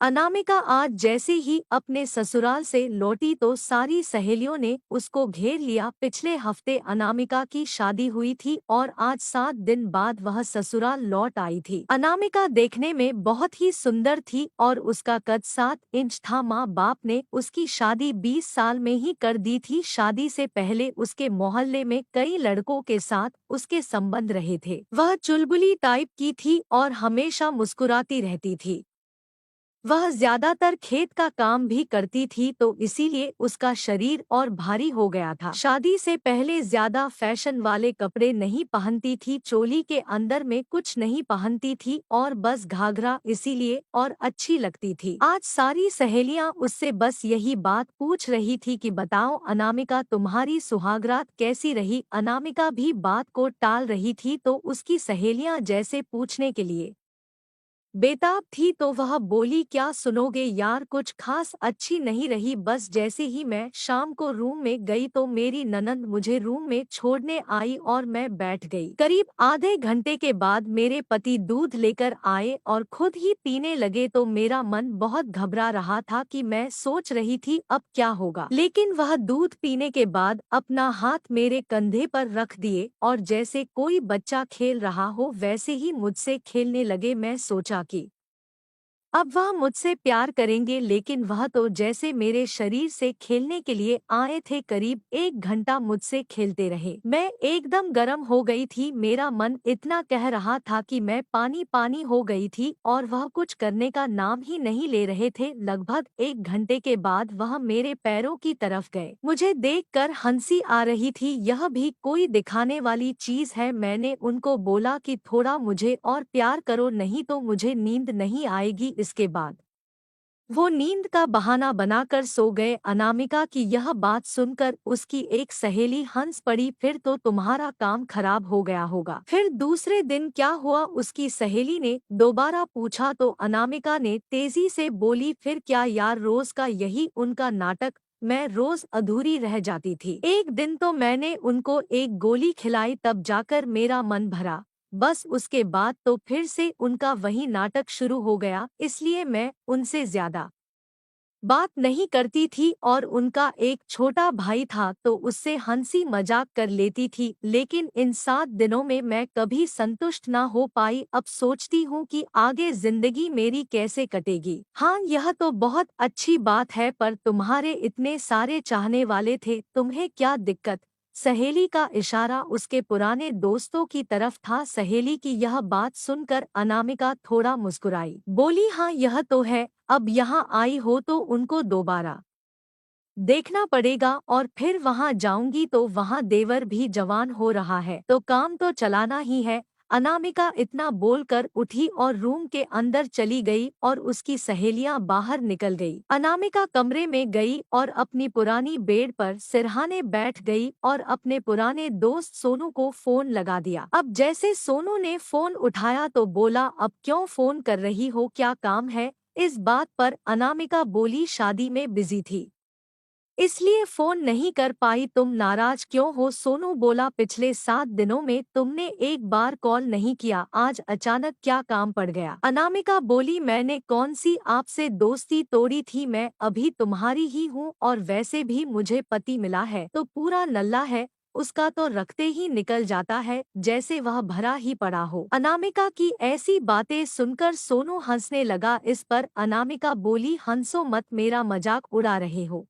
अनामिका आज जैसे ही अपने ससुराल से लौटी तो सारी सहेलियों ने उसको घेर लिया। पिछले हफ्ते अनामिका की शादी हुई थी और आज 7 दिन बाद वह ससुराल लौट आई थी। अनामिका देखने में बहुत ही सुंदर थी और उसका कद 7 इंच था। माँ बाप ने उसकी शादी 20 साल में ही कर दी थी। शादी से पहले उसके मोहल्ले में कई लड़कों के साथ उसके संबंध रहे थे। वह चुलबुली टाइप की थी और हमेशा मुस्कुराती रहती थी। वह ज्यादातर खेत का काम भी करती थी तो इसीलिए उसका शरीर और भारी हो गया था। शादी से पहले ज्यादा फैशन वाले कपड़े नहीं पहनती थी, चोली के अंदर में कुछ नहीं पहनती थी और बस घाघरा, इसीलिए और अच्छी लगती थी। आज सारी सहेलियां उससे बस यही बात पूछ रही थी कि बताओ अनामिका, तुम्हारी सुहागरात कैसी रही। अनामिका भी बात को टाल रही थी तो उसकी सहेलियां जैसे पूछने के लिए बेताब थी तो वह बोली, क्या सुनोगे यार, कुछ खास अच्छी नहीं रही। बस जैसे ही मैं शाम को रूम में गई तो मेरी ननंद मुझे रूम में छोड़ने आई और मैं बैठ गई। करीब आधे घंटे के बाद मेरे पति दूध लेकर आए और खुद ही पीने लगे तो मेरा मन बहुत घबरा रहा था कि मैं सोच रही थी अब क्या होगा। लेकिन वह दूध पीने के बाद अपना हाथ मेरे कंधे पर रख दिए और जैसे कोई बच्चा खेल रहा हो वैसे ही मुझसे खेलने लगे। मैं सोचा कि अब वह मुझसे प्यार करेंगे, लेकिन वह तो जैसे मेरे शरीर से खेलने के लिए आए थे। करीब 1 घंटा मुझसे खेलते रहे। मैं एकदम गर्म हो गई थी। मेरा मन इतना कह रहा था कि मैं पानी पानी हो गई थी और वह कुछ करने का नाम ही नहीं ले रहे थे। लगभग 1 घंटे के बाद वह मेरे पैरों की तरफ गए। मुझे देखकर हंसी आ रही थी। यह भी कोई दिखाने वाली चीज है। मैंने उनको बोला कि थोड़ा मुझे और प्यार करो, नहीं तो मुझे नींद नहीं आएगी। इसके बाद वो नींद का बहाना बनाकर सो गए। अनामिका की यह बात सुनकर उसकी एक सहेली हंस पड़ी, फिर तो तुम्हारा काम खराब हो गया होगा। फिर दूसरे दिन क्या हुआ, उसकी सहेली ने दोबारा पूछा तो अनामिका ने तेजी से बोली, फिर क्या यार, रोज का यही उनका नाटक। मैं रोज अधूरी रह जाती थी। एक दिन तो मैंने उनको एक गोली खिलाई, तब जाकर मेरा मन भरा। बस उसके बाद तो फिर से उनका वही नाटक शुरू हो गया। इसलिए मैं उनसे ज्यादा बात नहीं करती थी और उनका एक छोटा भाई था तो उससे हंसी मजाक कर लेती थी। लेकिन इन 7 दिनों में मैं कभी संतुष्ट ना हो पाई। अब सोचती हूँ कि आगे जिंदगी मेरी कैसे कटेगी। हाँ, यह तो बहुत अच्छी बात है, पर तुम्हारे इतने सारे चाहने वाले थे, तुम्हें क्या दिक्कत। सहेली का इशारा उसके पुराने दोस्तों की तरफ था। सहेली की यह बात सुनकर अनामिका थोड़ा मुस्कुराई, बोली, हाँ यह तो है। अब यहाँ आई हो तो उनको दोबारा देखना पड़ेगा और फिर वहाँ जाऊंगी तो वहाँ देवर भी जवान हो रहा है तो काम तो चलाना ही है। अनामिका इतना बोलकर उठी और रूम के अंदर चली गई और उसकी सहेलियां बाहर निकल गई। अनामिका कमरे में गई और अपनी पुरानी बेड पर सिरहाने बैठ गई और अपने पुराने दोस्त सोनू को फोन लगा दिया। अब जैसे सोनू ने फोन उठाया तो बोला, अब क्यों फोन कर रही हो, क्या काम है। इस बात पर अनामिका बोली, शादी में बिजी थी इसलिए फोन नहीं कर पाई। तुम नाराज क्यों हो। सोनू बोला, पिछले 7 दिनों में तुमने एक बार कॉल नहीं किया, आज अचानक क्या काम पड़ गया। अनामिका बोली, मैंने कौन सी आपसे दोस्ती तोड़ी थी, मैं अभी तुम्हारी ही हूँ और वैसे भी मुझे पति मिला है तो पूरा नल्ला है, उसका तो रखते ही निकल जाता है जैसे वह भरा ही पड़ा हो। अनामिका की ऐसी बातें सुनकर सोनू हंसने लगा। इस पर अनामिका बोली, हंसो मत, मेरा मजाक उड़ा रहे हो।